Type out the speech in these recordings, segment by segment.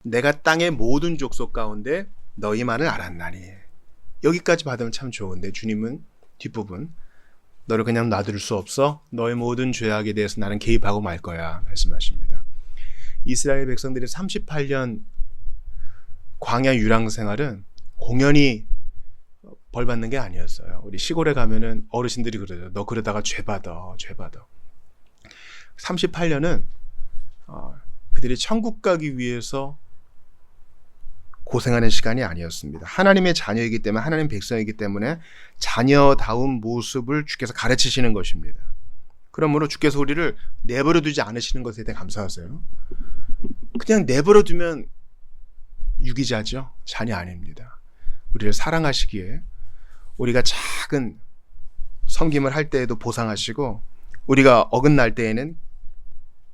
내가 땅의 모든 족속 가운데 너희만을 알았나니. 여기까지 받으면 참 좋은데 주님은 뒷부분 너를 그냥 놔둘 수 없어. 너의 모든 죄악에 대해서 나는 개입하고 말 거야 말씀하십니다. 이스라엘 백성들이 38년 광야 유랑 생활은 공연히 벌 받는 게 아니었어요. 우리 시골에 가면은 어르신들이 그러죠. 너 그러다가 죄 받아. 38년은 그들이 천국 가기 위해서 고생하는 시간이 아니었습니다. 하나님의 자녀이기 때문에, 하나님 백성이기 때문에 자녀다운 모습을 주께서 가르치시는 것입니다. 그러므로 주께서 우리를 내버려 두지 않으시는 것에 대해 감사하세요. 그냥 내버려 두면 유기자죠. 자녀 아닙니다. 우리를 사랑하시기에 우리가 작은 섬김을 할 때에도 보상하시고, 우리가 어긋날 때에는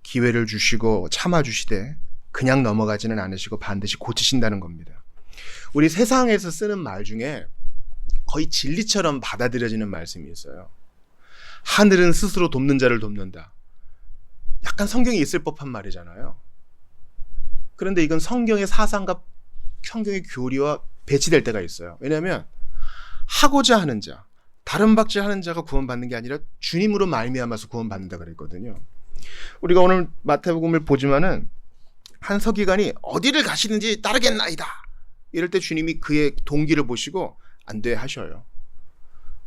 기회를 주시고 참아주시되 그냥 넘어가지는 않으시고 반드시 고치신다는 겁니다. 우리 세상에서 쓰는 말 중에 거의 진리처럼 받아들여지는 말씀이 있어요. 하늘은 스스로 돕는 자를 돕는다. 약간 성경에 있을 법한 말이잖아요. 그런데 이건 성경의 사상과 성경의 교리와 배치될 때가 있어요. 왜냐하면 하고자 하는 자, 다른 박질하는 자가 구원받는 게 아니라 주님으로 말미암아서 구원받는다 그랬거든요. 우리가 오늘 마태복음을 보지만은 한 서기관이 어디를 가시는지 따르겠나이다. 이럴 때 주님이 그의 동기를 보시고 안 돼 하셔요.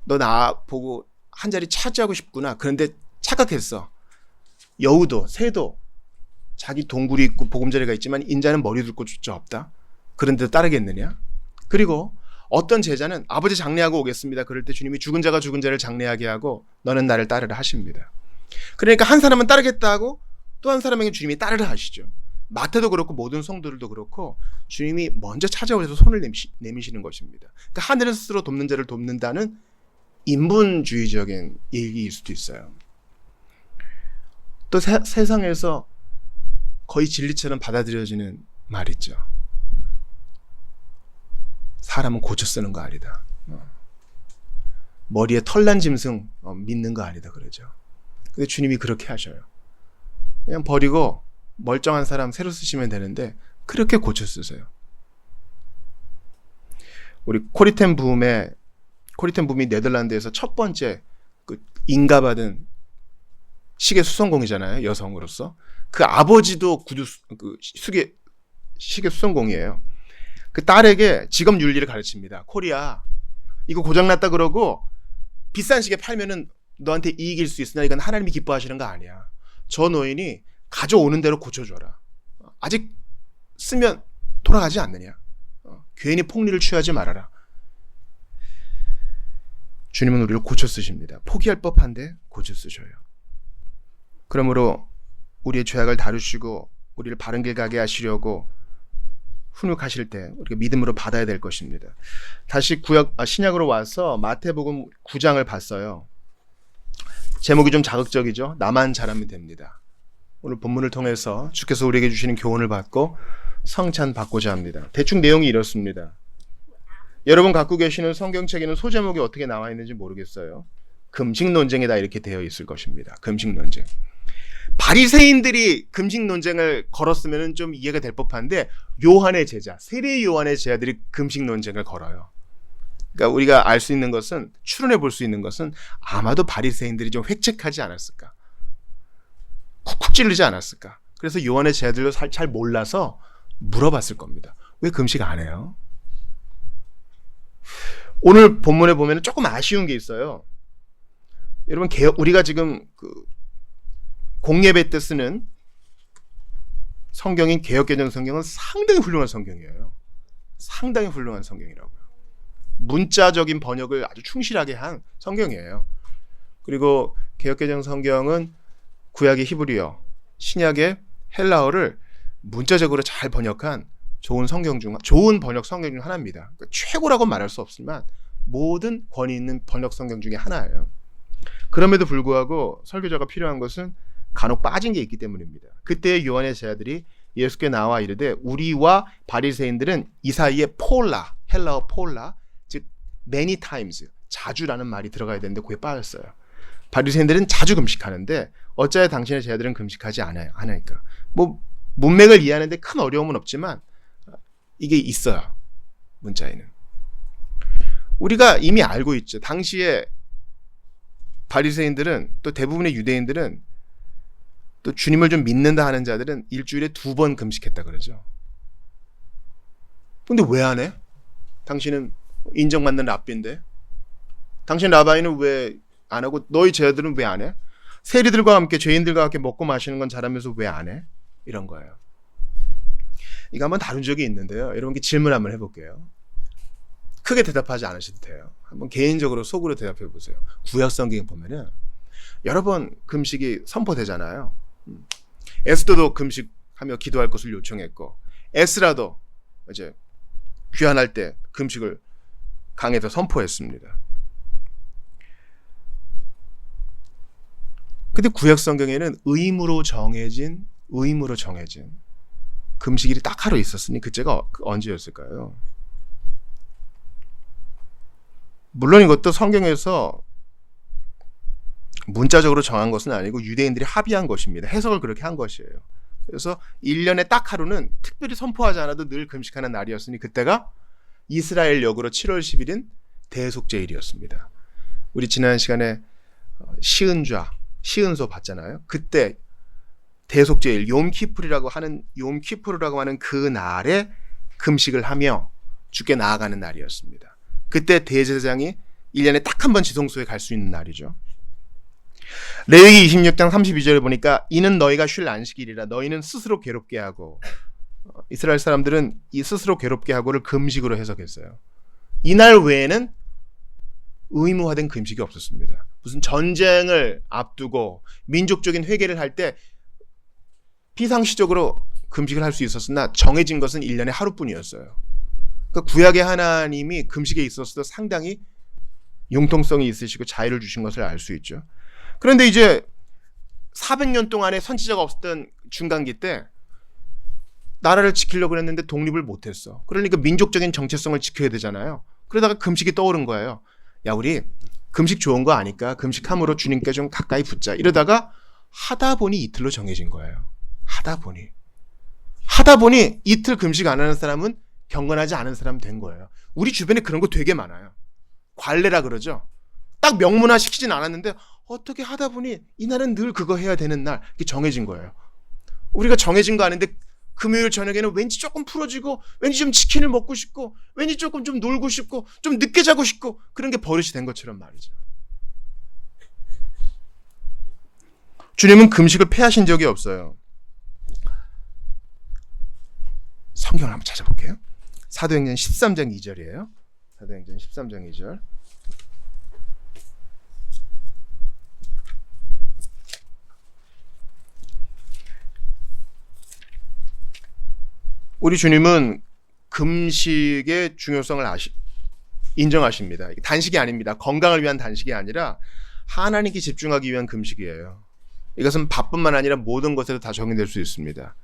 너 나 보고 한 자리 차지하고 싶구나. 그런데 착각했어. 여우도 새도 자기 동굴이 있고 보금자리가 있지만 인자는 머리 둘 숫자 없다. 그런데도 따르겠느냐? 그리고 어떤 제자는 아버지 장례하고 오겠습니다. 그럴 때 주님이 죽은 자가 죽은 자를 장례하게 하고 너는 나를 따르라 하십니다. 그러니까 한 사람은 따르겠다 하고 또 한 사람에게 주님이 따르라 하시죠. 마태도 그렇고 모든 성도들도 그렇고 주님이 먼저 찾아오셔서 손을 내미시는 것입니다. 그러니까 하늘은 스스로 돕는 자를 돕는다는 인본주의적인 얘기일 수도 있어요. 또 세상에서 거의 진리처럼 받아들여지는 말 있죠. 사람은 고쳐 쓰는 거 아니다. 머리에 털난 짐승 믿는 거 아니다 그러죠. 근데 주님이 그렇게 하셔요. 그냥 버리고 멀쩡한 사람 새로 쓰시면 되는데 그렇게 고쳐 쓰세요. 우리 코리텐 붐이 네덜란드에서 첫 번째 그 인가받은 시계 수성공이잖아요. 여성으로서. 그 아버지도 시계 수성공이에요. 그 딸에게 직업 윤리를 가르칩니다. 코리아 이거 고장났다 그러고 비싼 시계 팔면은 너한테 이익일 수 있으나 이건 하나님이 기뻐하시는 거 아니야. 저 노인이 가져오는 대로 고쳐줘라. 아직 쓰면 돌아가지 않느냐. 괜히 폭리를 취하지 말아라. 주님은 우리를 고쳐 쓰십니다. 포기할 법한데 고쳐 쓰셔요. 그러므로 우리의 죄악을 다루시고 우리를 바른 길 가게 하시려고 훈육하실 때 우리가 믿음으로 받아야 될 것입니다. 다시 신약으로 와서 마태복음 9장을 봤어요. 제목이 좀 자극적이죠. 나만 잘하면 됩니다. 오늘 본문을 통해서 주께서 우리에게 주시는 교훈을 받고 성찬받고자 합니다. 대충 내용이 이렇습니다. 여러분 갖고 계시는 성경책에는 소제목이 어떻게 나와 있는지 모르겠어요. 금식 논쟁이다 이렇게 되어 있을 것입니다. 금식 논쟁. 바리새인들이 금식 논쟁을 걸었으면 좀 이해가 될 법한데 요한의 제자, 세례 요한의 제자들이 금식 논쟁을 걸어요. 그러니까 우리가 알 수 있는 것은, 추론해 볼 수 있는 것은 아마도 바리새인들이 좀 획책하지 않았을까, 쿡쿡 찌르지 않았을까. 그래서 요한의 제자들도 잘 몰라서 물어봤을 겁니다. 왜 금식 안 해요? 오늘 본문에 보면 조금 아쉬운 게 있어요. 여러분, 우리가 지금 공예배 때 쓰는 성경인 개역개정 성경은 상당히 훌륭한 성경이에요. 상당히 훌륭한 성경이라고요. 문자적인 번역을 아주 충실하게 한 성경이에요. 그리고 개역개정 성경은 구약의 히브리어, 신약의 헬라어를 문자적으로 잘 번역한 좋은 번역 성경 중 하나입니다. 그러니까 최고라고 말할 수 없지만 모든 권위 있는 번역 성경 중에 하나예요. 그럼에도 불구하고 설교자가 필요한 것은 간혹 빠진 게 있기 때문입니다. 그때 요한의 제자들이 예수께 나와 이르되 우리와 바리새인들은 이 사이에 폴라, 헬라어 폴라, 즉 many times, 자주라는 말이 들어가야 되는데 그게 빠졌어요. 바리새인들은 자주 금식하는데 어찌하여 당신의 제자들은 금식하지 않으니까. 뭐 문맥을 이해하는데 큰 어려움은 없지만 이게 있어요. 문자에는. 우리가 이미 알고 있죠. 당시에 바리새인들은 또 대부분의 유대인들은 또 주님을 좀 믿는다 하는 자들은 일주일에 2번 금식했다 그러죠. 근데 왜 안 해? 당신은 인정받는 랍비인데. 당신 라바이는 왜 안 하고 너희 제자들은 왜 안 해? 세리들과 함께 죄인들과 함께 먹고 마시는 건 잘하면서 왜 안 해? 이런 거예요. 이거 한번 다룬 적이 있는데요. 여러분께 질문 한번 해볼게요. 크게 대답하지 않으셔도 돼요. 한번 개인적으로 속으로 대답해 보세요. 구약 성경에 보면은 여러 번 금식이 선포되잖아요. 에스더도 금식하며 기도할 것을 요청했고, 에스라도 이제 귀환할 때 금식을 강에서 선포했습니다. 근데 구약 성경에는 의무로 정해진 금식일이 딱 하루 있었으니 그때가 언제였을까요? 물론 이것도 성경에서 문자적으로 정한 것은 아니고 유대인들이 합의한 것입니다. 해석을 그렇게 한 것이에요. 그래서 1년에 딱 하루는 특별히 선포하지 않아도 늘 금식하는 날이었으니 그때가 이스라엘 역으로 7월 10일인 대속죄일이었습니다. 우리 지난 시간에 시은소 봤잖아요. 그때 대속죄일 욤키푸르라고 하는 그 날에 금식을 하며 주께 나아가는 날이었습니다. 그때 대제사장이 1년에 딱 한 번 지성소에 갈 수 있는 날이죠. 레위기 26장 32절에 보니까 이는 너희가 쉴 안식일이라 너희는 스스로 괴롭게 하고, 이스라엘 사람들은 이 스스로 괴롭게 하고를 금식으로 해석했어요. 이날 외에는 의무화된 금식이 없었습니다. 무슨 전쟁을 앞두고 민족적인 회개를 할 때 비상시적으로 금식을 할 수 있었으나 정해진 것은 1년에 하루뿐이었어요. 그러니까 구약의 하나님이 금식에 있어서도 상당히 융통성이 있으시고 자유를 주신 것을 알 수 있죠. 그런데 이제 400년 동안에 선지자가 없었던 중간기 때 나라를 지키려고 했는데 독립을 못했어. 그러니까 민족적인 정체성을 지켜야 되잖아요. 그러다가 금식이 떠오른 거예요. 야, 우리 금식 좋은 거 아니까 금식함으로 주님께 좀 가까이 붙자. 이러다가 하다 보니 이틀로 정해진 거예요. 하다 보니 이틀 금식 안 하는 사람은 경건하지 않은 사람 된 거예요. 우리 주변에 그런 거 되게 많아요. 관례라 그러죠. 딱 명문화 시키진 않았는데 어떻게 하다 보니 이날은 늘 그거 해야 되는 날, 이게 정해진 거예요. 우리가 정해진 거 아닌데 금요일 저녁에는 왠지 조금 풀어지고, 왠지 좀 치킨을 먹고 싶고, 왠지 조금 좀 놀고 싶고, 좀 늦게 자고 싶고, 그런 게 버릇이 된 것처럼 말이죠. 주님은 금식을 폐하신 적이 없어요. 성경을 한번 찾아볼게요. 사도행전 13장 2절이에요. 사도행전 13장 2절. 우리 주님은 금식의 중요성을 인정하십니다. 단식이 아닙니다. 건강을 위한 단식이 아니라 하나님께 집중하기 위한 금식이에요. 이것은 밥뿐만 아니라 모든 것에도 다 적용될 수 있습니다.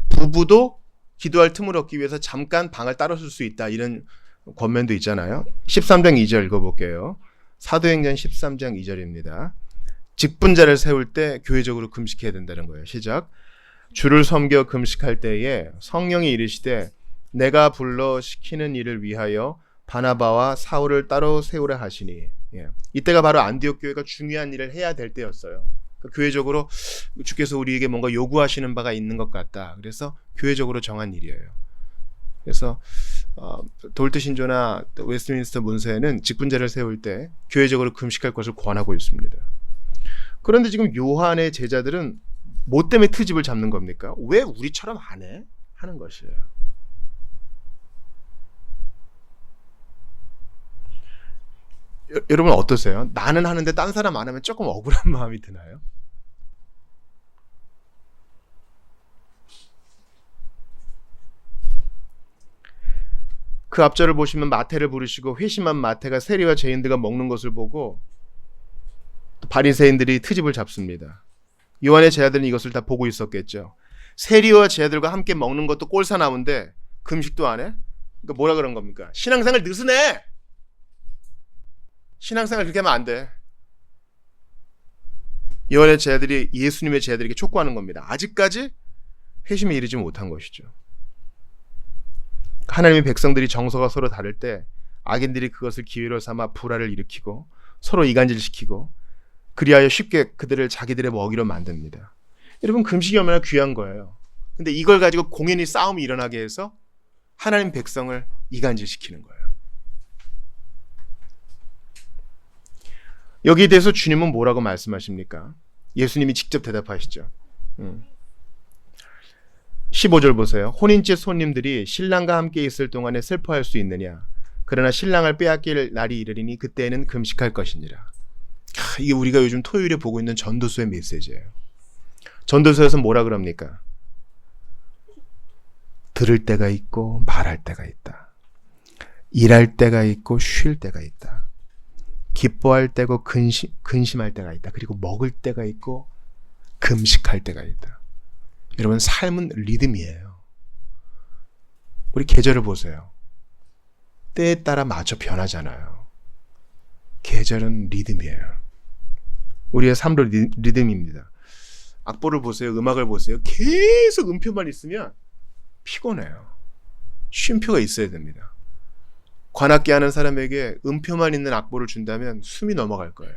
부부도 기도할 틈을 얻기 위해서 잠깐 방을 따로 쓸 수 있다, 이런 권면도 있잖아요. 13장 2절 읽어볼게요. 사도행전 13장 2절입니다. 직분자를 세울 때 교회적으로 금식해야 된다는 거예요. 시작. 주를 섬겨 금식할 때에 성령이 이르시되 내가 불러 시키는 일을 위하여 바나바와 사울을 따로 세우라 하시니. 이때가 바로 안디옥 교회가 중요한 일을 해야 될 때였어요. 교회적으로 주께서 우리에게 뭔가 요구하시는 바가 있는 것 같다. 그래서 교회적으로 정한 일이에요. 그래서 돌트 신조나 웨스트민스터 문서에는 직분자를 세울 때 교회적으로 금식할 것을 권하고 있습니다. 그런데 지금 요한의 제자들은 뭐 때문에 트집을 잡는 겁니까? 왜 우리처럼 안 해? 하는 것이에요. 여러분 어떠세요? 나는 하는데 딴 사람 안 하면 조금 억울한 마음이 드나요? 그 앞절을 보시면 마태를 부르시고 회심한 마태가 세리와 죄인들과 먹는 것을 보고 바리새인들이 트집을 잡습니다. 요한의 제자들은 이것을 다 보고 있었겠죠. 세리와 제자들과 함께 먹는 것도 꼴사나운데 금식도 안 해? 그러니까 뭐라 그런 겁니까? 신앙생활 느슨해! 신앙생활 그렇게 하면 안 돼. 요한의 제자들이 예수님의 제자들에게 촉구하는 겁니다. 아직까지 회심에 이르지 못한 것이죠. 하나님의 백성들이 정서가 서로 다를 때 악인들이 그것을 기회로 삼아 불화를 일으키고 서로 이간질시키고 그리하여 쉽게 그들을 자기들의 먹이로 만듭니다. 여러분, 금식이 얼마나 귀한 거예요. 근데 이걸 가지고 공연히 싸움이 일어나게 해서 하나님 백성을 이간질시키는 거예요. 여기에 대해서 주님은 뭐라고 말씀하십니까? 예수님이 직접 대답하시죠. 15절 보세요. 혼인집 손님들이 신랑과 함께 있을 동안에 슬퍼할 수 있느냐? 그러나 신랑을 빼앗길 날이 이르리니 그때에는 금식할 것이니라. 이게 우리가 요즘 토요일에 보고 있는 전도서의 메시지예요. 전도서에서 뭐라 그럽니까? 들을 때가 있고 말할 때가 있다. 일할 때가 있고 쉴 때가 있다. 기뻐할 때고 근심할 때가 있다. 그리고 먹을 때가 있고 금식할 때가 있다. 여러분, 삶은 리듬이에요. 우리 계절을 보세요. 때에 따라 마저 변하잖아요. 계절은 리듬이에요. 우리의 삶도 리듬입니다. 악보를 보세요. 음악을 보세요. 계속 음표만 있으면 피곤해요. 쉼표가 있어야 됩니다. 관악기 하는 사람에게 음표만 있는 악보를 준다면 숨이 넘어갈 거예요.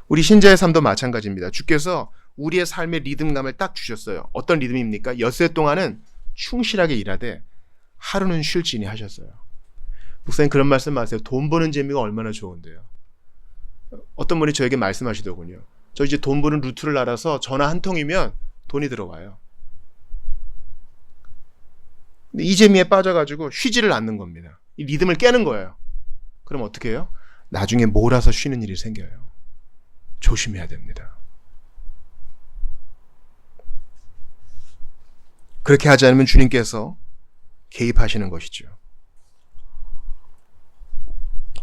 우리 신자의 삶도 마찬가지입니다. 주께서 우리의 삶의 리듬감을 딱 주셨어요. 어떤 리듬입니까? 엿새 동안은 충실하게 일하되 하루는 쉴지니 하셨어요. 목사님, 그런 말씀 마세요. 돈 버는 재미가 얼마나 좋은데요. 어떤 분이 저에게 말씀하시더군요. 저 이제 돈 버는 루트를 알아서 전화 한 통이면 돈이 들어와요. 근데 이 재미에 빠져가지고 쉬지를 않는 겁니다. 이 리듬을 깨는 거예요. 그럼 어떻게 해요? 나중에 몰아서 쉬는 일이 생겨요. 조심해야 됩니다. 그렇게 하지 않으면 주님께서 개입하시는 것이죠.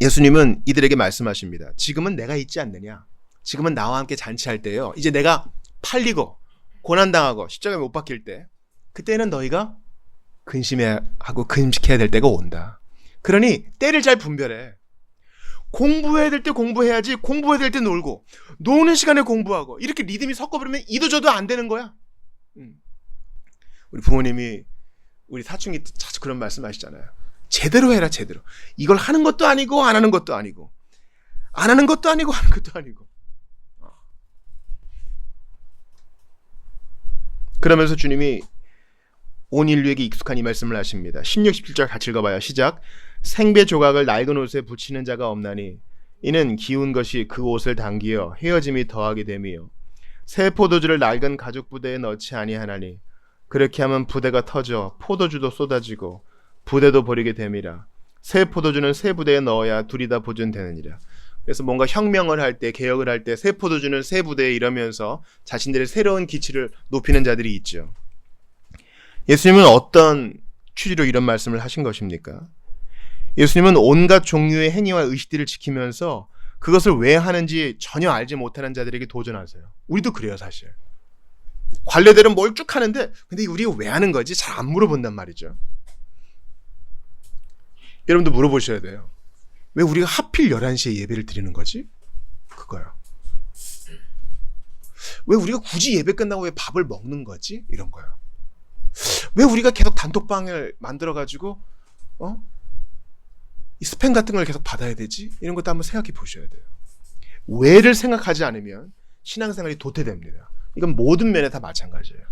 예수님은 이들에게 말씀하십니다. 지금은 내가 있지 않느냐? 지금은 나와 함께 잔치할 때요. 이제 내가 팔리고 고난당하고 십자가에 못 박힐 때, 그때는 너희가 근심하고 금식해야 될 때가 온다. 그러니 때를 잘 분별해. 공부해야 될 때 공부해야지, 공부해야 될 때 놀고, 노는 시간에 공부하고, 이렇게 리듬이 섞어버리면 이도저도 안 되는 거야. 우리 부모님이 우리 사춘기 때 자주 그런 말씀 하시잖아요. 제대로 해라, 제대로. 이걸 하는 것도 아니고 안 하는 것도 아니고, 안 하는 것도 아니고 하는 것도 아니고. 그러면서 주님이 온 인류에게 익숙한 이 말씀을 하십니다. 16, 17절 같이 읽어봐요. 시작. 생배 조각을 낡은 옷에 붙이는 자가 없나니 이는 기운 것이 그 옷을 당기어 헤어짐이 더하게 됨이요. 새 포도주를 낡은 가죽 부대에 넣지 아니하나니 그렇게 하면 부대가 터져 포도주도 쏟아지고 부대도 버리게 됨이라. 새 포도주는 새 부대에 넣어야 둘이 다 보존되느니라. 그래서 뭔가 혁명을 할 때, 개혁을 할 때 새 포도주는 새 부대에 이러면서 자신들의 새로운 기치를 높이는 자들이 있죠. 예수님은 어떤 취지로 이런 말씀을 하신 것입니까? 예수님은 온갖 종류의 행위와 의식들을 지키면서 그것을 왜 하는지 전혀 알지 못하는 자들에게 도전하세요. 우리도 그래요, 사실. 관례대로 뭘 쭉 하는데 근데 우리가 왜 하는 거지? 잘 안 물어본단 말이죠. 여러분도 물어보셔야 돼요. 왜 우리가 하필 11시에 예배를 드리는 거지? 그거요. 왜 우리가 굳이 예배 끝나고 왜 밥을 먹는 거지? 이런 거요. 왜 우리가 계속 단톡방을 만들어가지고 이 스팸 같은 걸 계속 받아야 되지? 이런 것도 한번 생각해 보셔야 돼요. 왜를 생각하지 않으면 신앙생활이 도태됩니다. 이건 모든 면에 다 마찬가지예요.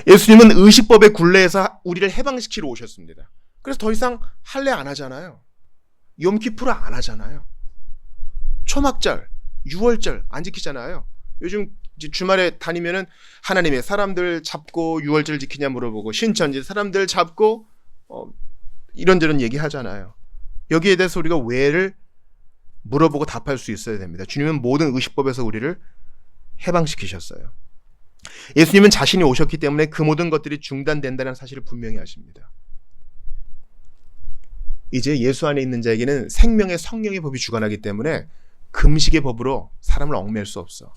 예수님은 의식법의 굴레에서 우리를 해방시키러 오셨습니다. 그래서 더 이상 할례 안 하잖아요. 욤키푸르 안 하잖아요. 초막절, 유월절 안 지키잖아요. 요즘 이제 주말에 다니면은 하나님의 사람들 잡고 유월절 지키냐 물어보고 신천지 사람들 잡고 이런저런 얘기하잖아요. 여기에 대해서 우리가 왜를 물어보고 답할 수 있어야 됩니다. 주님은 모든 의식법에서 우리를 해방시키셨어요. 예수님은 자신이 오셨기 때문에 그 모든 것들이 중단된다는 사실을 분명히 하십니다. 이제 예수 안에 있는 자에게는 생명의 성령의 법이 주관하기 때문에 금식의 법으로 사람을 얽매일 수 없어.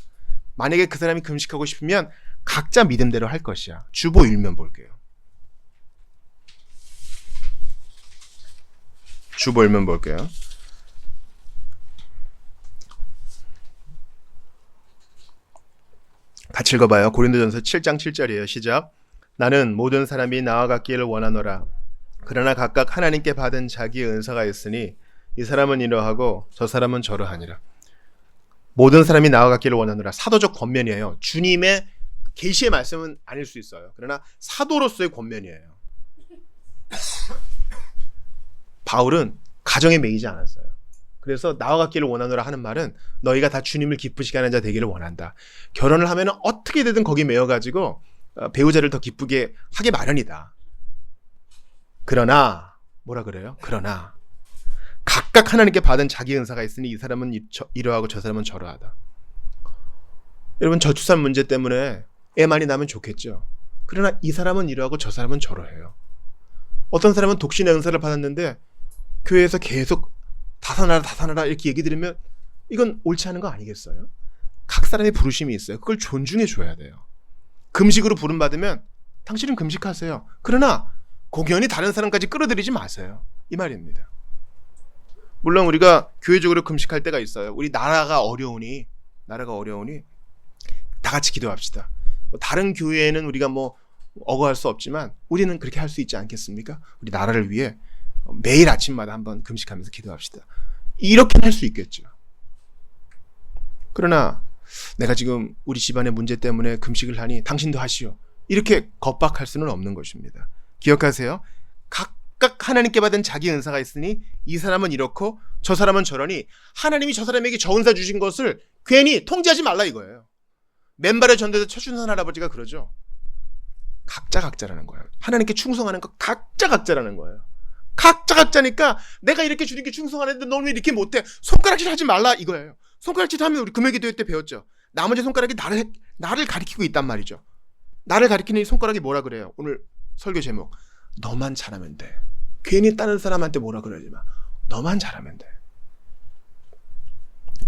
만약에 그 사람이 금식하고 싶으면 각자 믿음대로 할 것이야. 주보 1면 볼게요. 주보 1면 볼게요. 같이 읽어봐요. 고린도전서 7장 7절이에요. 시작. 나는 모든 사람이 나와 같기를 원하노라. 그러나 각각 하나님께 받은 자기의 은사가 있으니 이 사람은 이러하고 저 사람은 저러하니라. 모든 사람이 나와 같기를 원하노라. 사도적 권면이에요. 주님의 계시의 말씀은 아닐 수 있어요. 그러나 사도로서의 권면이에요. 바울은 가정에 매이지 않았어요. 그래서 나와 같기를 원하노라 하는 말은 너희가 다 주님을 기쁘시게 하는 자 되기를 원한다. 결혼을 하면 어떻게 되든 거기 매여가지고 배우자를 더 기쁘게 하기 마련이다. 그러나 뭐라 그래요? 그러나 각각 하나님께 받은 자기 은사가 있으니 이 사람은 이러하고 저 사람은 저러하다. 여러분, 저출산 문제 때문에 애 많이 나면 좋겠죠. 그러나 이 사람은 이러하고 저 사람은 저러해요. 어떤 사람은 독신의 은사를 받았는데 교회에서 계속 다산하라 이렇게 얘기 들으면 이건 옳지 않은 거 아니겠어요? 각 사람의 부르심이 있어요. 그걸 존중해 줘야 돼요. 금식으로 부름받으면 당신은 금식하세요. 그러나 공연히 다른 사람까지 끌어들이지 마세요. 이 말입니다. 물론 우리가 교회적으로 금식할 때가 있어요. 우리 나라가 어려우니 다 같이 기도합시다. 다른 교회에는 우리가 어거할 수 없지만 우리는 그렇게 할 수 있지 않겠습니까? 우리 나라를 위해 매일 아침마다 한번 금식하면서 기도합시다. 이렇게는 할 수 있겠죠. 그러나 내가 지금 우리 집안의 문제 때문에 금식을 하니 당신도 하시오. 이렇게 겁박할 수는 없는 것입니다. 기억하세요. 각각 하나님께 받은 자기 은사가 있으니 이 사람은 이렇고 저 사람은 저러니 하나님이 저 사람에게 저 은사 주신 것을 괜히 통제하지 말라 이거예요. 맨발의 전도에서 최준선 할아버지가 그러죠. 각자라는 거예요. 하나님께 충성하는 거 각자라는 거예요. 각자니까 내가 이렇게 주님께 충성하는데 너는 왜 이렇게 못해? 손가락질 하지 말라 이거예요. 손가락질 하면 우리 금요기도회 때 배웠죠. 나머지 손가락이 나를 가리키고 있단 말이죠. 나를 가리키는 이 손가락이 뭐라 그래요? 오늘 설교 제목, 너만 잘하면 돼. 괜히 다른 사람한테 뭐라 그러지 마. 너만 잘하면 돼.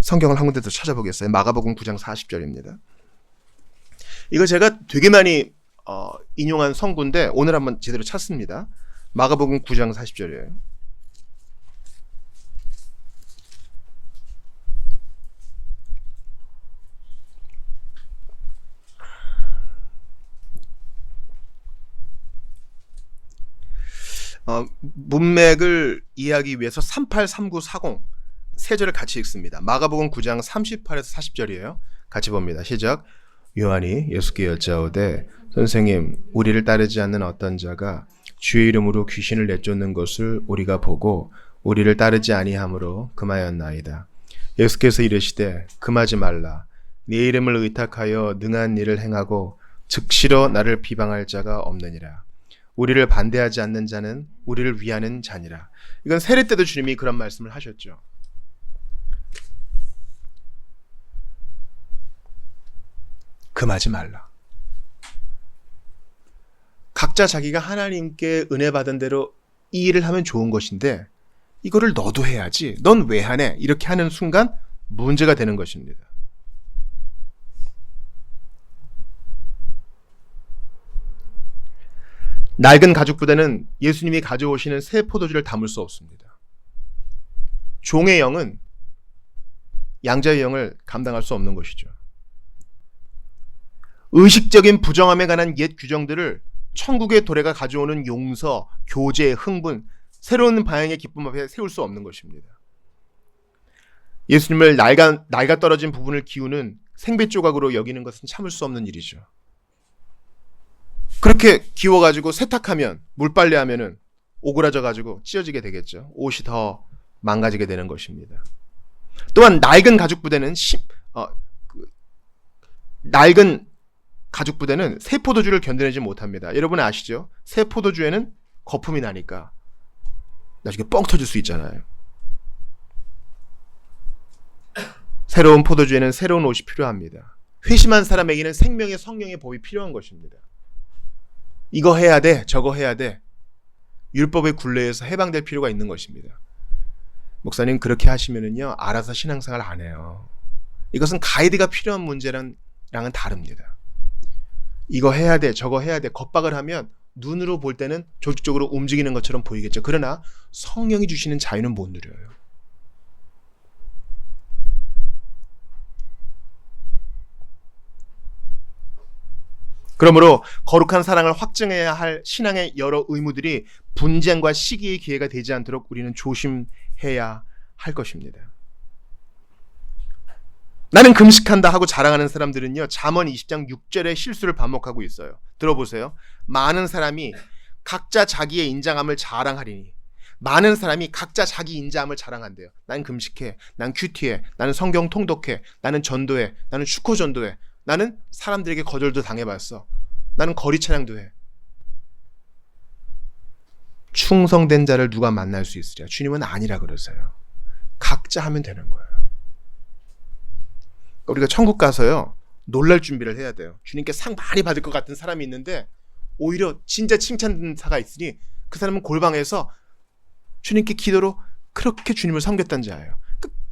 성경을 한 군데 더 찾아보겠어요. 마가복음 9장 40절입니다. 이거 제가 되게 많이 인용한 성구인데 오늘 한번 제대로 찾습니다. 마가복음 9장 40절이에요. 문맥을 이해하기 위해서 38, 39, 40 세 절을 같이 읽습니다. 마가복음 9장 38에서 40절이에요. 같이 봅니다. 시작. 요한이 예수께 여짜오되 선생님, 우리를 따르지 않는 어떤 자가 주의 이름으로 귀신을 내쫓는 것을 우리가 보고 우리를 따르지 아니함으로 금하였나이다. 예수께서 이르시되 금하지 말라. 네 이름을 의탁하여 능한 일을 행하고 즉시로 나를 비방할 자가 없느니라. 우리를 반대하지 않는 자는 우리를 위하는 자니라. 이건 세례 때도 주님이 그런 말씀을 하셨죠. 금하지 말라. 각자 자기가 하나님께 은혜 받은 대로 이 일을 하면 좋은 것인데 이거를 너도 해야지. 넌 왜 하네? 이렇게 하는 순간 문제가 되는 것입니다. 낡은 가죽 부대는 예수님이 가져오시는 새 포도주를 담을 수 없습니다. 종의 영은 양자의 영을 감당할 수 없는 것이죠. 의식적인 부정함에 관한 옛 규정들을 천국의 도래가 가져오는 용서, 교제, 흥분, 새로운 방향의 기쁨 앞에 세울 수 없는 것입니다. 예수님을 낡아 떨어진 부분을 기우는 생배 조각으로 여기는 것은 참을 수 없는 일이죠. 그렇게 기워가지고 세탁하면, 물빨래하면은 오그라져가지고 찢어지게 되겠죠. 옷이 더 망가지게 되는 것입니다. 또한 낡은 가죽 부대는 낡은 가죽 부대는 새 포도주를 견뎌내지 못합니다. 여러분 아시죠? 새 포도주에는 거품이 나니까 나중에 뻥 터질 수 있잖아요. 새로운 포도주에는 새로운 옷이 필요합니다. 회심한 사람에게는 생명의 성령의 법이 필요한 것입니다. 이거 해야 돼, 저거 해야 돼. 율법의 굴레에서 해방될 필요가 있는 것입니다. 목사님 그렇게 하시면은요 알아서 신앙생활 안 해요. 이것은 가이드가 필요한 문제랑은 다릅니다. 이거 해야 돼, 저거 해야 돼. 겁박을 하면 눈으로 볼 때는 조직적으로 움직이는 것처럼 보이겠죠. 그러나 성령이 주시는 자유는 못 누려요. 그러므로 거룩한 사랑을 확증해야 할 신앙의 여러 의무들이 분쟁과 시기의 기회가 되지 않도록 우리는 조심해야 할 것입니다. 나는 금식한다 하고 자랑하는 사람들은요, 잠언 20장 6절의 실수를 반복하고 있어요. 들어보세요. 많은 사람이 각자 자기의 인자함을 자랑하리니, 많은 사람이 각자 자기 인자함을 자랑한대요. 난 금식해, 난 큐티해, 나는 성경 통독해, 나는 전도해, 나는 축구 전도해, 나는 사람들에게 거절도 당해봤어, 나는 거리 찬양도 해. 충성된 자를 누가 만날 수 있으랴? 주님은 아니라 그러세요. 각자 하면 되는 거예요. 우리가 천국 가서요, 놀랄 준비를 해야 돼요. 주님께 상 많이 받을 것 같은 사람이 있는데 오히려 진짜 칭찬받는 사가 있으니 그 사람은 골방에서 주님께 기도로 그렇게 주님을 섬겼던 자예요.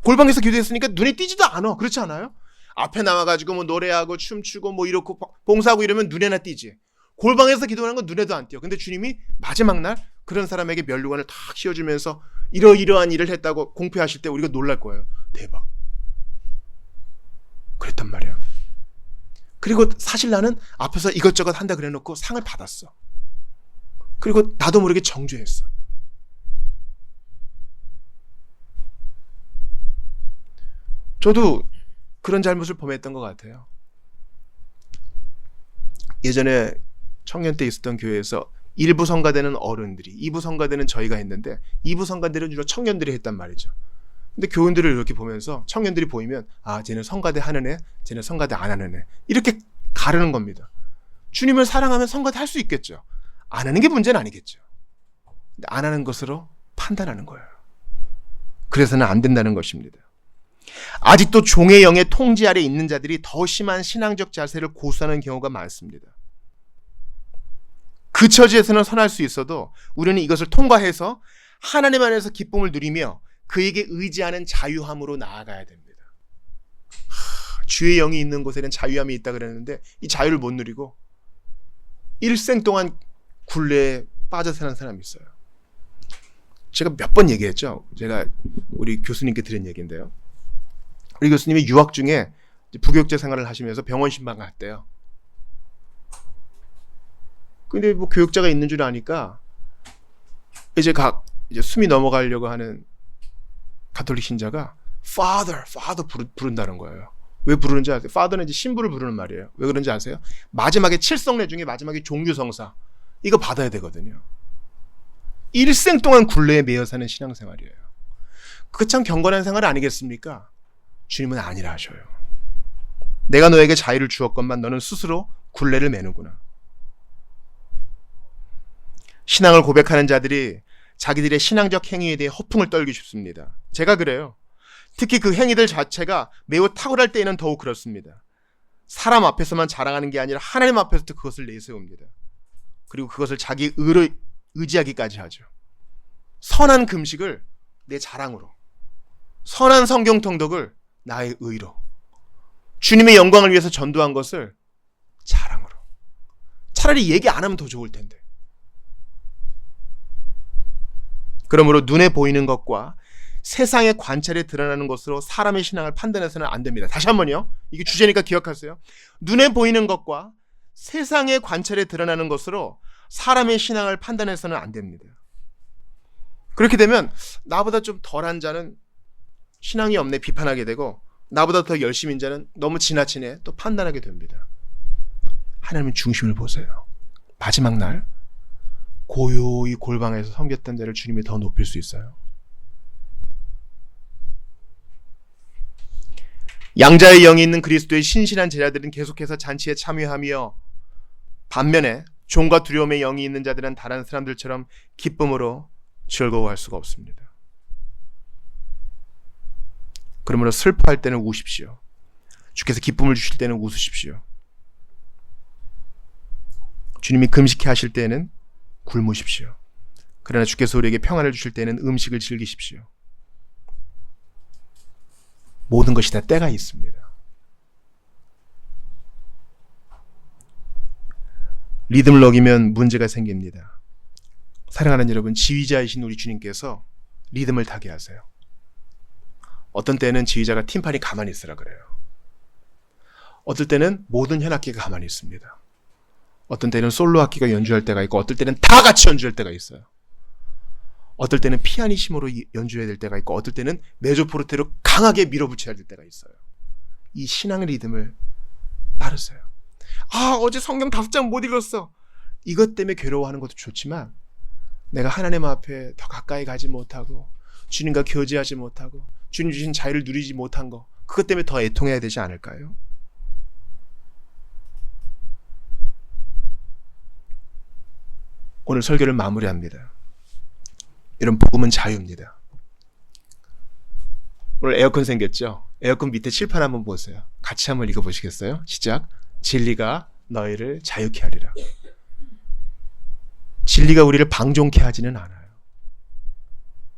골방에서 기도했으니까 눈에 띄지도 않아. 그렇지 않아요? 앞에 나와가지고 뭐 노래하고 춤추고 뭐 이렇고 봉사하고 이러면 눈에나 띄지. 골방에서 기도하는 건 눈에도 안 띄어. 근데 주님이 마지막 날 그런 사람에게 면류관을 탁 씌워주면서 이러이러한 일을 했다고 공표하실 때 우리가 놀랄 거예요. 대박. 그랬단 말이야. 그리고 사실 나는 앞에서 이것저것 한다 그래놓고 상을 받았어. 그리고 나도 모르게 정죄했어. 저도 그런 잘못을 범했던 것 같아요. 예전에 청년 때 있었던 교회에서 1부 성가대는 어른들이, 2부 성가대는 저희가 했는데 2부 성가대는 주로 청년들이 했단 말이죠. 근데 교인들을 이렇게 보면서 청년들이 보이면 쟤는 성가대 하는 애, 쟤는 성가대 안 하는 애, 이렇게 가르는 겁니다. 주님을 사랑하면 성가대 할 수 있겠죠. 안 하는 게 문제는 아니겠죠. 근데 안 하는 것으로 판단하는 거예요. 그래서는 안 된다는 것입니다. 아직도 종의 영의 통제 아래 있는 자들이 더 심한 신앙적 자세를 고수하는 경우가 많습니다. 그 처지에서는 선할 수 있어도 우리는 이것을 통과해서 하나님 안에서 기쁨을 누리며 그에게 의지하는 자유함으로 나아가야 됩니다. 주의 영이 있는 곳에는 자유함이 있다 그랬는데 이 자유를 못 누리고 일생 동안 굴레에 빠져 사는 사람이 있어요. 제가 몇 번 얘기했죠. 제가 우리 교수님께 들은 얘기인데요. 우리 교수님이 유학 중에 부교육자 생활을 하시면서 병원 신방을 했대요. 근데 뭐 교육자가 있는 줄 아니까 이제 숨이 넘어가려고 하는 가톨릭 신자가 Father 부른다는 거예요. 왜 부르는지 아세요? Father는 이제 신부를 부르는 말이에요. 왜 그런지 아세요? 마지막에 칠성례 중에 마지막에 종교성사 이거 받아야 되거든요. 일생 동안 굴레에 매여 사는 신앙생활이에요. 그거 참 경건한 생활 아니겠습니까? 주님은 아니라 하셔요. 내가 너에게 자유를 주었건만 너는 스스로 굴레를 매는구나. 신앙을 고백하는 자들이 자기들의 신앙적 행위에 대해 허풍을 떨기 쉽습니다. 제가 그래요. 특히 그 행위들 자체가 매우 탁월할 때에는 더욱 그렇습니다. 사람 앞에서만 자랑하는 게 아니라 하나님 앞에서도 그것을 내세웁니다. 그리고 그것을 자기 의로 의지하기까지 하죠. 선한 금식을 내 자랑으로, 선한 성경 통독을 나의 의로, 주님의 영광을 위해서 전도한 것을 자랑으로. 차라리 얘기 안 하면 더 좋을 텐데. 그러므로 눈에 보이는 것과 세상의 관찰에 드러나는 것으로 사람의 신앙을 판단해서는 안 됩니다. 다시 한번요. 이게 주제니까 기억하세요. 눈에 보이는 것과 세상의 관찰에 드러나는 것으로 사람의 신앙을 판단해서는 안 됩니다. 그렇게 되면 나보다 좀 덜한 자는 신앙이 없네 비판하게 되고 나보다 더 열심인 자는 너무 지나치네 또 판단하게 됩니다. 하나님은 중심을 보세요. 마지막 날 고요히 골방에서 섬겼던 자를 주님이 더 높일 수 있어요. 양자의 영이 있는 그리스도의 신실한 제자들은 계속해서 잔치에 참여하며 반면에 종과 두려움의 영이 있는 자들은 다른 사람들처럼 기쁨으로 즐거워할 수가 없습니다. 그러므로 슬퍼할 때는 우십시오. 주께서 기쁨을 주실 때는 웃으십시오. 주님이 금식해 하실 때는 굶으십시오. 그러나 주께서 우리에게 평안을 주실 때는 음식을 즐기십시오. 모든 것이 다 때가 있습니다. 리듬을 어기면 문제가 생깁니다. 사랑하는 여러분, 지휘자이신 우리 주님께서 리듬을 타게 하세요. 어떤 때는 지휘자가 팀판이 가만히 있으라 그래요. 어떨 때는 모든 현악기가 가만히 있습니다. 어떤 때는 솔로 악기가 연주할 때가 있고 어떨 때는 다 같이 연주할 때가 있어요. 어떨 때는 피아니시모로 연주해야 될 때가 있고 어떨 때는 메조포르테로 강하게 밀어붙여야 될 때가 있어요. 이 신앙의 리듬을 따르세요. 어제 성경 5장 못 읽었어. 이것 때문에 괴로워하는 것도 좋지만 내가 하나님 앞에 더 가까이 가지 못하고 주님과 교제하지 못하고 주님 주신 자유를 누리지 못한 거, 그것 때문에 더 애통해야 되지 않을까요? 오늘 설교를 마무리합니다. 이런 복음은 자유입니다. 오늘 에어컨 생겼죠? 에어컨 밑에 칠판 한번 보세요. 같이 한번 읽어보시겠어요? 시작. 진리가 너희를 자유케 하리라. 진리가 우리를 방종케 하지는 않아요.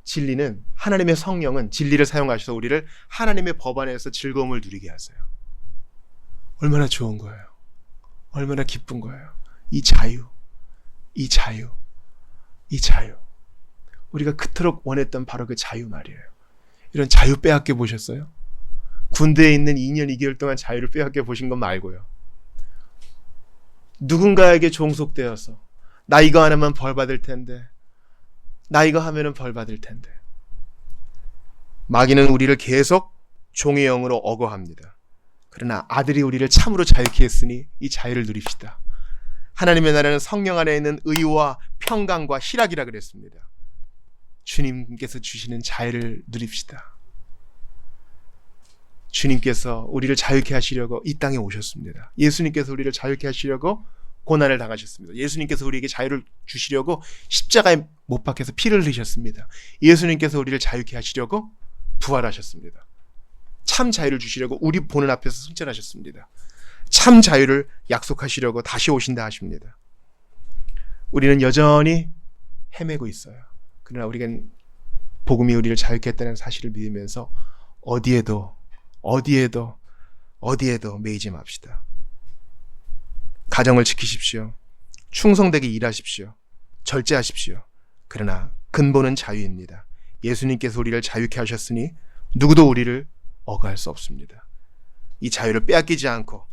진리는, 하나님의 성령은 진리를 사용하셔서 우리를 하나님의 법 안에서 즐거움을 누리게 하세요. 얼마나 좋은 거예요. 얼마나 기쁜 거예요. 이 자유, 이 자유, 이 자유. 우리가 그토록 원했던 바로 그 자유 말이에요. 이런 자유 빼앗겨 보셨어요? 군대에 있는 2년 2개월 동안 자유를 빼앗겨 보신 건 말고요. 누군가에게 종속되어서 나 이거 안 하면 벌 받을 텐데, 나 이거 하면은 벌 받을 텐데. 마귀는 우리를 계속 종의 영으로 억어합니다. 그러나 아들이 우리를 참으로 자유케 했으니 이 자유를 누립시다. 하나님의 나라는 성령 안에 있는 의와 평강과 희락이라 그랬습니다. 주님께서 주시는 자유를 누립시다. 주님께서 우리를 자유케 하시려고 이 땅에 오셨습니다. 예수님께서 우리를 자유케 하시려고 고난을 당하셨습니다. 예수님께서 우리에게 자유를 주시려고 십자가에 못 박혀서 피를 흘리셨습니다. 예수님께서 우리를 자유케 하시려고 부활하셨습니다. 참 자유를 주시려고 우리 보는 앞에서 승천하셨습니다. 참 자유를 약속하시려고 다시 오신다 하십니다. 우리는 여전히 헤매고 있어요. 그러나 우리는 복음이 우리를 자유케 했다는 사실을 믿으면서 어디에도 매이지 맙시다. 가정을 지키십시오. 충성되게 일하십시오. 절제하십시오. 그러나 근본은 자유입니다. 예수님께서 우리를 자유케 하셨으니 누구도 우리를 억할 수 없습니다. 이 자유를 빼앗기지 않고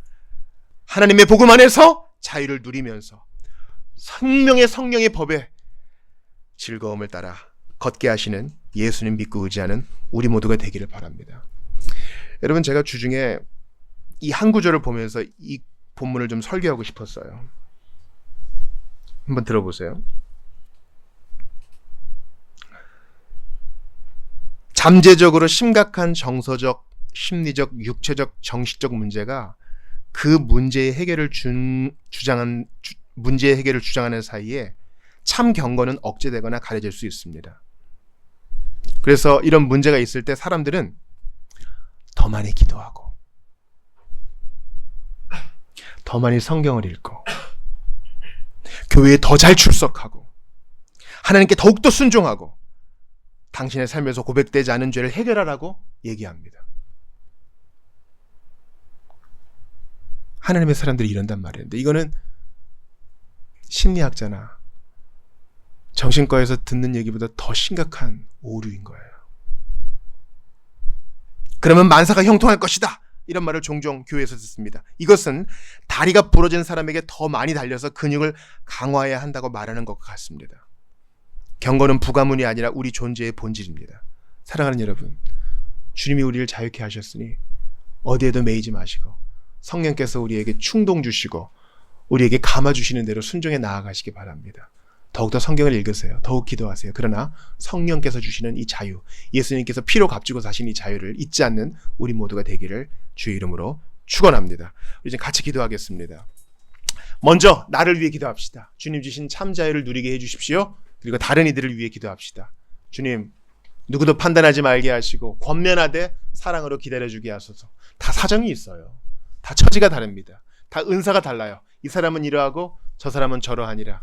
하나님의 복음 안에서 자유를 누리면서 생명의 성령의 법에 즐거움을 따라 걷게 하시는 예수님 믿고 의지하는 우리 모두가 되기를 바랍니다. 여러분, 제가 주중에 이 한 구절을 보면서 이 본문을 좀 설교하고 싶었어요. 한번 들어보세요. 잠재적으로 심각한 정서적, 심리적, 육체적, 정신적 문제가 그 문제의 해결을 문제의 해결을 주장하는 사이에 참 경건은 억제되거나 가려질 수 있습니다. 그래서 이런 문제가 있을 때 사람들은 더 많이 기도하고 더 많이 성경을 읽고 교회에 더 잘 출석하고 하나님께 더욱더 순종하고 당신의 삶에서 고백되지 않은 죄를 해결하라고 얘기합니다. 하나님의 사람들이 이런단 말이에요. 근데 이거는 심리학자나 정신과에서 듣는 얘기보다 더 심각한 오류인 거예요. 그러면 만사가 형통할 것이다, 이런 말을 종종 교회에서 듣습니다. 이것은 다리가 부러진 사람에게 더 많이 달려서 근육을 강화해야 한다고 말하는 것과 같습니다. 경건은 부가문이 아니라 우리 존재의 본질입니다. 사랑하는 여러분, 주님이 우리를 자유케 하셨으니 어디에도 매이지 마시고 성령께서 우리에게 충동 주시고 우리에게 감아주시는 대로 순종해 나아가시기 바랍니다. 더욱더 성경을 읽으세요. 더욱 기도하세요. 그러나 성령께서 주시는 이 자유, 예수님께서 피로 값주고 사신 이 자유를 잊지 않는 우리 모두가 되기를 주의 이름으로 축원합니다. 우리 이제 같이 기도하겠습니다. 먼저 나를 위해 기도합시다. 주님 주신 참 자유를 누리게 해주십시오. 그리고 다른 이들을 위해 기도합시다. 주님, 누구도 판단하지 말게 하시고 권면하되 사랑으로 기다려주게 하소서. 다 사정이 있어요. 다 처지가 다릅니다. 다 은사가 달라요. 이 사람은 이러하고 저 사람은 저러하니라.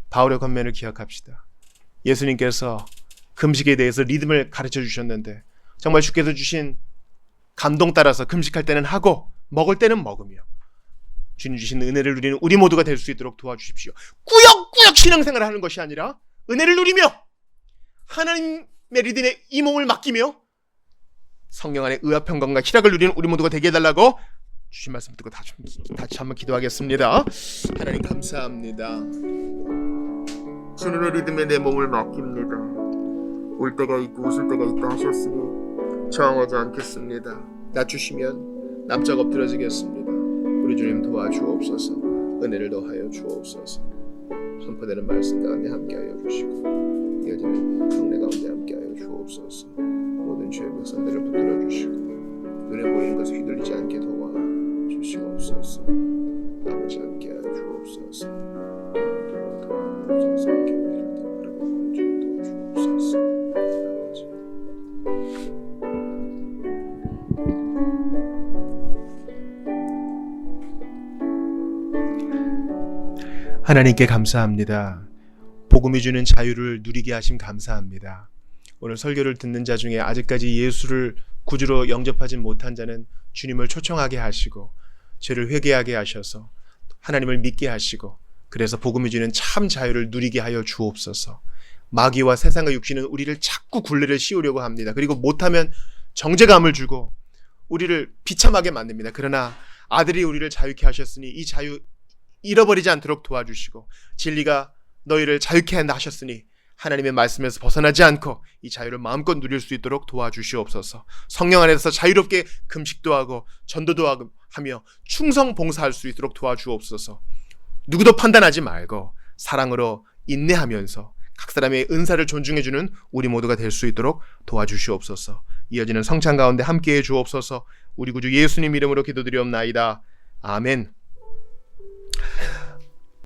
바울의 권면을 기억합시다. 예수님께서 금식에 대해서 리듬을 가르쳐 주셨는데 정말 주께서 주신 감동 따라서 금식할 때는 하고 먹을 때는 먹으며 주님 주신 은혜를 누리는 우리 모두가 될 수 있도록 도와주십시오. 꾸역꾸역 신앙생활을 하는 것이 아니라 은혜를 누리며 하나님의 리듬에 이 몸을 맡기며 성령 안에 의와 평강과 희락을 누리는 우리 모두가 되게 해달라고 주신 말씀 듣고 다시 한번 기도하겠습니다. 하나님 감사합니다. 주님의 리듬에 내 몸을 맡깁니다. 울 때가 있고 웃을 때가 있다 하셨으니 저항하지 않겠습니다. 낮추시면 납작 엎드러지겠습니다. 우리 주님 도와주옵소서. 은혜를 더하여 주옵소서. 선포되는 말씀 가운데 함께하여 주시고 이어지는 강례 가운데 함께하여 주옵소서. 모든 죄의 백성들을 붙들어 주시고 눈에 보이는 것을 휘둘리지 않게 도와 주시옵소서. 아버지 함께하여 주옵소서. 도와주옵소서. 도와주옵소서. 하나님께 감사합니다. 복음이 주는 자유를 누리게 하심 감사합니다. 오늘 설교를 듣는 자 중에 아직까지 예수를 구주로 영접하지 못한 자는 주님을 초청하게 하시고 죄를 회개하게 하셔서 하나님을 믿게 하시고 그래서 복음이 주는 참 자유를 누리게 하여 주옵소서. 마귀와 세상의 육신은 우리를 자꾸 굴레를 씌우려고 합니다. 그리고 못하면 정죄감을 주고 우리를 비참하게 만듭니다. 그러나 아들이 우리를 자유케 하셨으니 이 자유 잃어버리지 않도록 도와주시고 진리가 너희를 자유케 한다 하셨으니 하나님의 말씀에서 벗어나지 않고 이 자유를 마음껏 누릴 수 있도록 도와주시옵소서. 성령 안에서 자유롭게 금식도 하고 전도도 하며 충성 봉사할 수 있도록 도와주옵소서. 누구도 판단하지 말고 사랑으로 인내하면서 각 사람의 은사를 존중해주는 우리 모두가 될 수 있도록 도와주시옵소서. 이어지는 성찬 가운데 함께해 주옵소서. 우리 구주 예수님 이름으로 기도드리옵나이다. 아멘.